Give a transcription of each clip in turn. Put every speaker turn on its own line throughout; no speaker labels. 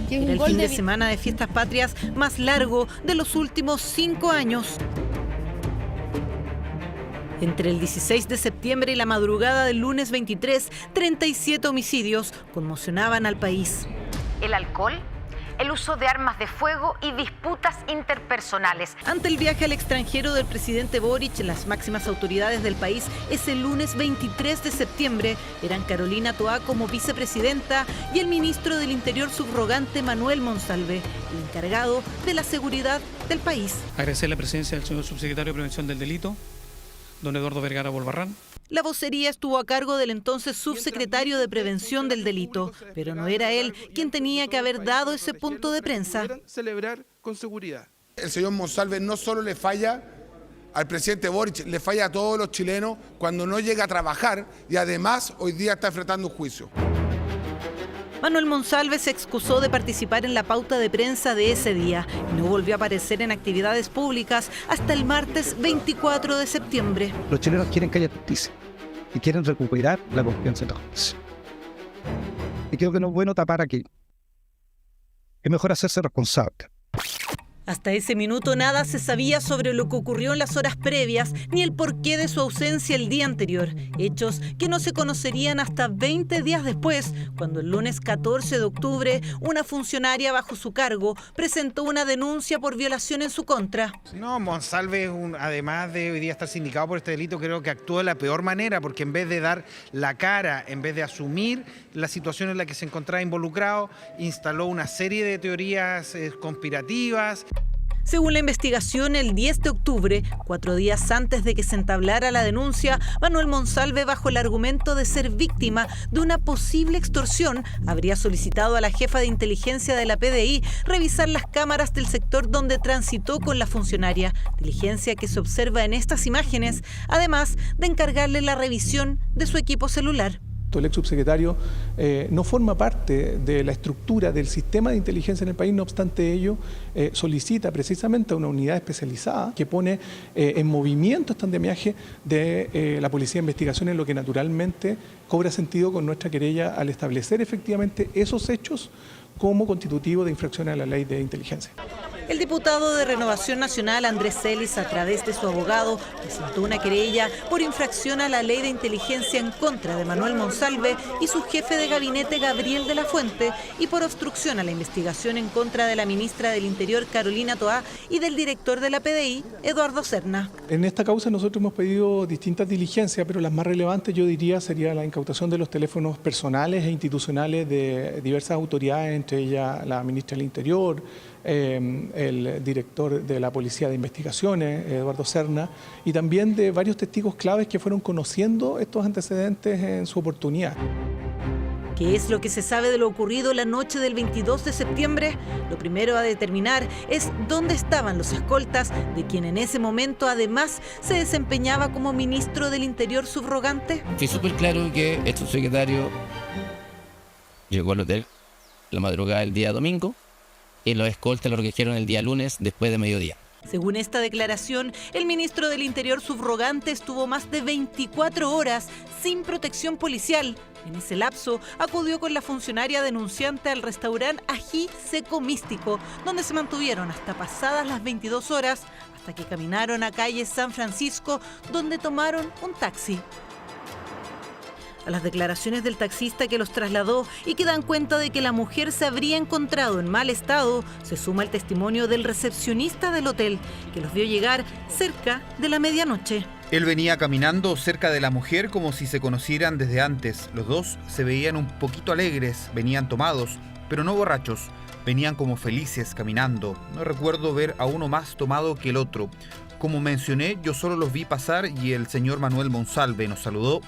Era el fin de semana de fiestas patrias más largo de los últimos 5 años. Entre el 16 de septiembre y la madrugada del lunes 23, 37 homicidios conmocionaban al país.
El alcohol, el uso de armas de fuego y disputas interpersonales.
Ante el viaje al extranjero del presidente Boric, las máximas autoridades del país ese lunes 23 de septiembre eran Carolina Toá como vicepresidenta y el ministro del Interior subrogante Manuel Monsalve, el encargado de la seguridad del país.
Agradecer la presencia del señor subsecretario de Prevención del Delito, don Eduardo Vergara Bolbarrán.
La vocería estuvo a cargo del entonces subsecretario de Prevención del Delito, pero no era él quien tenía que haber dado ese punto de prensa.
Celebrar con seguridad.
El señor Monsalve no solo le falla al presidente Boric, le falla a todos los chilenos cuando no llega a trabajar y además hoy día está enfrentando un juicio.
Manuel Monsalve se excusó de participar en la pauta de prensa de ese día y no volvió a aparecer en actividades públicas hasta el martes 24 de septiembre.
Los chilenos quieren que haya justicia y quieren recuperar la confianza en la justicia. Y creo que no es bueno tapar aquí. Es mejor hacerse responsable.
Hasta ese minuto nada se sabía sobre lo que ocurrió en las horas previas ni el porqué de su ausencia el día anterior. Hechos que no se conocerían hasta 20 días después, cuando el lunes 14 de octubre una funcionaria bajo su cargo presentó una denuncia por violación en su contra.
No, Monsalve, además de hoy día estar sindicado por este delito, creo que actuó de la peor manera, porque en vez de dar la cara, en vez de asumir la situación en la que se encontraba involucrado, instaló una serie de teorías conspirativas.
Según la investigación, el 10 de octubre, 4 días antes de que se entablara la denuncia, Manuel Monsalve, bajo el argumento de ser víctima de una posible extorsión, habría solicitado a la jefa de inteligencia de la PDI revisar las cámaras del sector donde transitó con la funcionaria, diligencia que se observa en estas imágenes, además de encargarle la revisión de su equipo celular.
El ex subsecretario no forma parte de la estructura del sistema de inteligencia en el país, no obstante ello, solicita precisamente a una unidad especializada que pone en movimiento este andamiaje de la Policía de Investigaciones, lo que naturalmente cobra sentido con nuestra querella al establecer efectivamente esos hechos como constitutivo de infracción a la ley de inteligencia.
El diputado de Renovación Nacional, Andrés Celis, a través de su abogado, presentó una querella por infracción a la ley de inteligencia en contra de Manuel Monsalve y su jefe de gabinete, Gabriel de la Fuente, y por obstrucción a la investigación en contra de la ministra del Interior, Carolina Toá, y del director de la PDI, Eduardo Serna.
En esta causa nosotros hemos pedido distintas diligencias, pero las más relevantes yo diría sería la incautación de los teléfonos personales e institucionales de diversas autoridades, entre ellas la ministra del Interior, el director de la Policía de Investigaciones, Eduardo Serna, y también de varios testigos claves que fueron conociendo estos antecedentes en su oportunidad.
¿Qué es lo que se sabe de lo ocurrido la noche del 22 de septiembre? Lo primero a determinar es dónde estaban los escoltas de quien en ese momento además se desempeñaba como ministro del Interior subrogante.
Fue súper claro que el subsecretario llegó al hotel la madrugada del día domingo y los escoltas lo recogieron el día lunes después de mediodía.
Según esta declaración, el ministro del Interior subrogante estuvo más de 24 horas sin protección policial. En ese lapso, acudió con la funcionaria denunciante al restaurante Ají Seco Místico, donde se mantuvieron hasta pasadas las 22 horas, hasta que caminaron a calle San Francisco, donde tomaron un taxi. A las declaraciones del taxista que los trasladó y que dan cuenta de que la mujer se habría encontrado en mal estado, se suma el testimonio del recepcionista del hotel, que los vio llegar cerca de la medianoche.
Él venía caminando cerca de la mujer como si se conocieran desde antes. Los dos se veían un poquito alegres, venían tomados, pero no borrachos. Venían como felices caminando. No recuerdo ver a uno más tomado que el otro. Como mencioné, yo solo los vi pasar y el señor Manuel Monsalve nos saludó.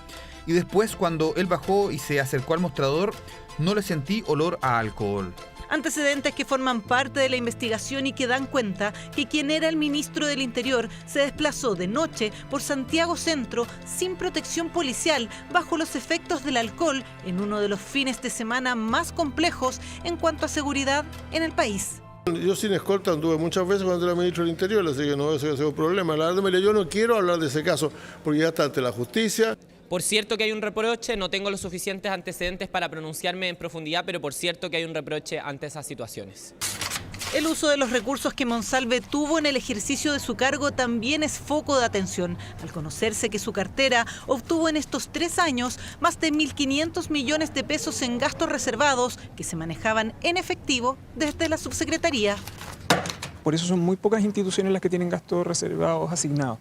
Y después, cuando él bajó y se acercó al mostrador, no le sentí olor a alcohol.
Antecedentes que forman parte de la investigación y que dan cuenta que quien era el ministro del Interior se desplazó de noche por Santiago Centro sin protección policial, bajo los efectos del alcohol, en uno de los fines de semana más complejos en cuanto a seguridad en el país.
Yo sin escolta anduve muchas veces cuando era ministro del Interior, así que no, ese es un problema. La verdad, mire, yo no quiero hablar de ese caso porque ya está ante la justicia.
Por cierto que hay un reproche, no tengo los suficientes antecedentes para pronunciarme en profundidad, pero por cierto que hay un reproche ante esas situaciones.
El uso de los recursos que Monsalve tuvo en el ejercicio de su cargo también es foco de atención, al conocerse que su cartera obtuvo en estos 3 años más de 1.500 millones de pesos en gastos reservados que se manejaban en efectivo desde la subsecretaría.
Por eso son muy pocas instituciones las que tienen gastos reservados asignados.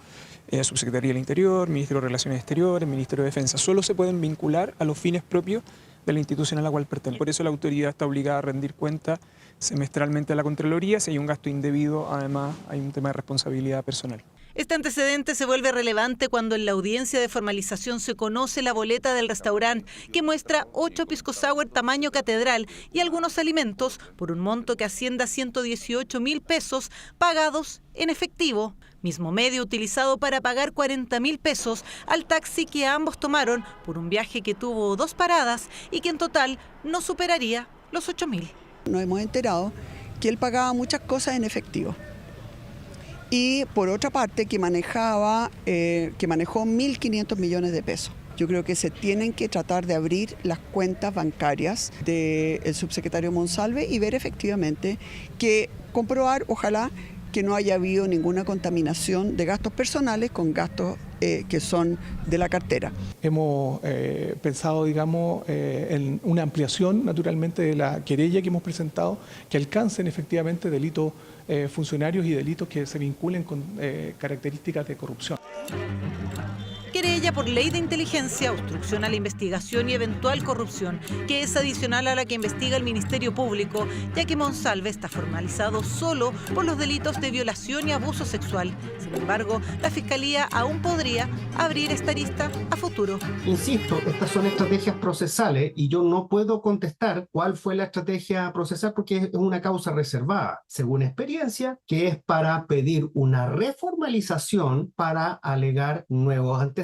Subsecretaría del Interior, Ministerio de Relaciones Exteriores, Ministerio de Defensa, solo se pueden vincular a los fines propios de la institución a la cual pertenece. Por eso la autoridad está obligada a rendir cuenta semestralmente a la Contraloría. Si hay un gasto indebido, además hay un tema de responsabilidad personal.
Este antecedente se vuelve relevante cuando en la audiencia de formalización se conoce la boleta del restaurante que muestra 8 pisco sour tamaño catedral y algunos alimentos por un monto que asciende a 118.000 pesos pagados en efectivo. Mismo medio utilizado para pagar 40.000 pesos al taxi que ambos tomaron por un viaje que tuvo 2 paradas y que en total no superaría los 8.000.
Nos hemos enterado que él pagaba muchas cosas en efectivo. Y por otra parte que manejó 1.500 millones de pesos. Yo creo que se tienen que tratar de abrir las cuentas bancarias del subsecretario Monsalve y ver efectivamente comprobar, ojalá, que no haya habido ninguna contaminación de gastos personales con gastos que son de la cartera.
Hemos pensado, digamos, en una ampliación, naturalmente, de la querella que hemos presentado, que alcancen efectivamente delitos funcionarios y delitos que se vinculen con características de corrupción.
Querella por ley de inteligencia, obstrucción a la investigación y eventual corrupción, que es adicional a la que investiga el Ministerio Público, ya que Monsalve está formalizado solo por los delitos de violación y abuso sexual. Sin embargo, la Fiscalía aún podría abrir esta arista a futuro.
Insisto, estas son estrategias procesales y yo no puedo contestar cuál fue la estrategia procesal porque es una causa reservada, según experiencia, que es para pedir una reformalización para alegar nuevos antecedentes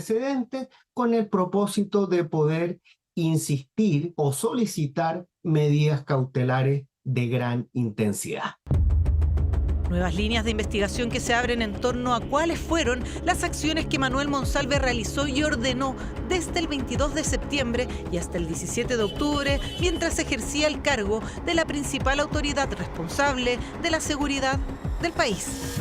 con el propósito de poder insistir o solicitar medidas cautelares de gran intensidad.
Nuevas líneas de investigación que se abren en torno a cuáles fueron las acciones que Manuel Monsalve realizó y ordenó desde el 22 de septiembre y hasta el 17 de octubre, mientras ejercía el cargo de la principal autoridad responsable de la seguridad del país.